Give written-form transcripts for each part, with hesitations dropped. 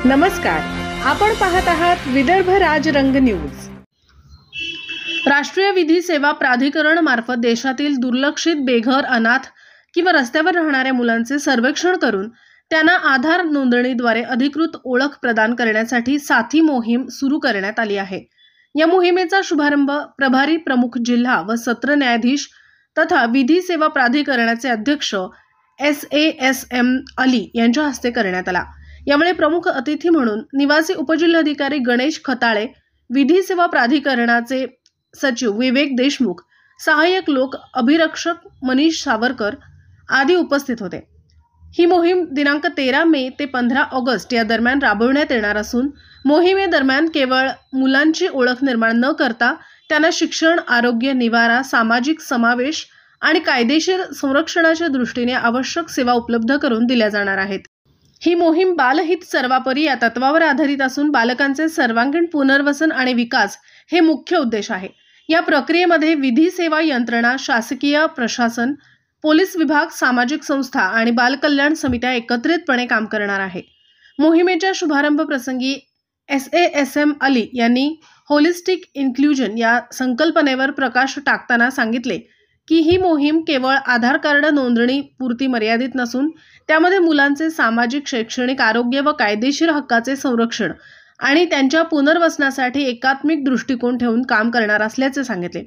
नमस्कार, आपण पाहत आहात विदर्भ राजरंग न्यूज। राष्ट्रीय विधी सेवा प्राधिकरण मार्फत देशातील दुर्लक्षित, बेघर, अनाथ किंवा रस्त्यावर राहणाऱ्या मुलांचे सर्वेक्षण करून त्यांना आधार नोंदणीद्वारे अधिकृत ओळख प्रदान करण्यासाठी साथी मोहीम सुरू करण्यात आली आहे। या मोहिमेचा शुभारंभ प्रभारी प्रमुख जिल्हा व सत्र न्यायाधीश तथा विधी सेवा प्राधिकरणाचे अध्यक्ष SASM अली यांच्या हस्ते करण्यात आला। यावेळी प्रमुख अतिथी म्हणून निवासी उपजिल्हाधिकारी गणेश खताळे, विधी सेवा प्राधिकरणाचे सचिव विवेक देशमुख, सहाय्यक लोक अभिरक्षक मनीष सावरकर आदी उपस्थित होते। ही मोहीम दिनांक 13 मे ते 15 ऑगस्ट या दरम्यान राबवण्यात येणार असून मोहिमेदरम्यान केवळ मुलांची ओळख निर्माण न करता त्यांना शिक्षण, आरोग्य, निवारा, सामाजिक समावेश आणि कायदेशीर संरक्षणाच्या दृष्टीने आवश्यक सेवा उपलब्ध करून दिल्या जाणार आहेत। ही मोहीम बालहित सर्वापरी या तत्वावर आधारित असून बालकांचे सर्वांगीण पुनर्वसन आणि विकास हे मुख्य उद्देश आहे। या प्रक्रियेमध्ये विधी सेवा यंत्रणा, शासकीय प्रशासन, पोलीस विभाग, सामाजिक संस्था आणि बाल कल्याण समित्या एकत्रितपणे काम करणार आहे। मोहिमेच्या शुभारंभ प्रसंगी SASM अली यांनी होलिस्टिक इन्क्लुजन या संकल्पनेवर प्रकाश टाकताना सांगितले की ही मोहीम केवळ आधार कार्ड नोंदणी पुरती मर्यादित नसून त्यामध्ये मुलांचे सामाजिक, शैक्षणिक, आरोग्य व कायदेशीर हक्काचे संरक्षण आणि त्यांच्या पुनर्वसनासाठी एकात्मिक दृष्टिकोन ठेवून काम करणार असल्याचे सांगितले।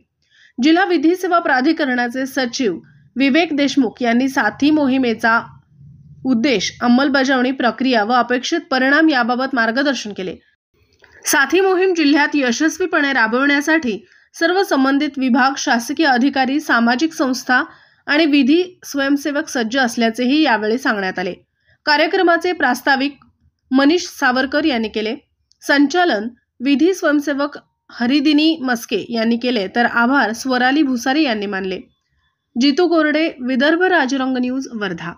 जिल्हा विधी सेवा प्राधिकरणाचे सचिव विवेक देशमुख यांनी साथी मोहिमेचा उद्देश, अंमलबजावणी, प्रक्रिया व अपेक्षित परिणाम याबाबत मार्गदर्शन केले। साथी मोहीम जिल्ह्यात यशस्वीपणे राबवण्यासाठी सर्व संबंधित विभाग, शासकीय अधिकारी, सामाजिक संस्था आणि विधी स्वयंसेवक सज्ज असल्याचेही यावेळी सांगण्यात आले। कार्यक्रमाचे प्रास्ताविक मनीष सावरकर यांनी केले। संचालन विधी स्वयंसेवक हरिदिनी मस्के यांनी केले तर आभार स्वराली भुसारी यांनी मानले। जितू कोरडे, विदर्भ राजरंग न्यूज, वर्धा।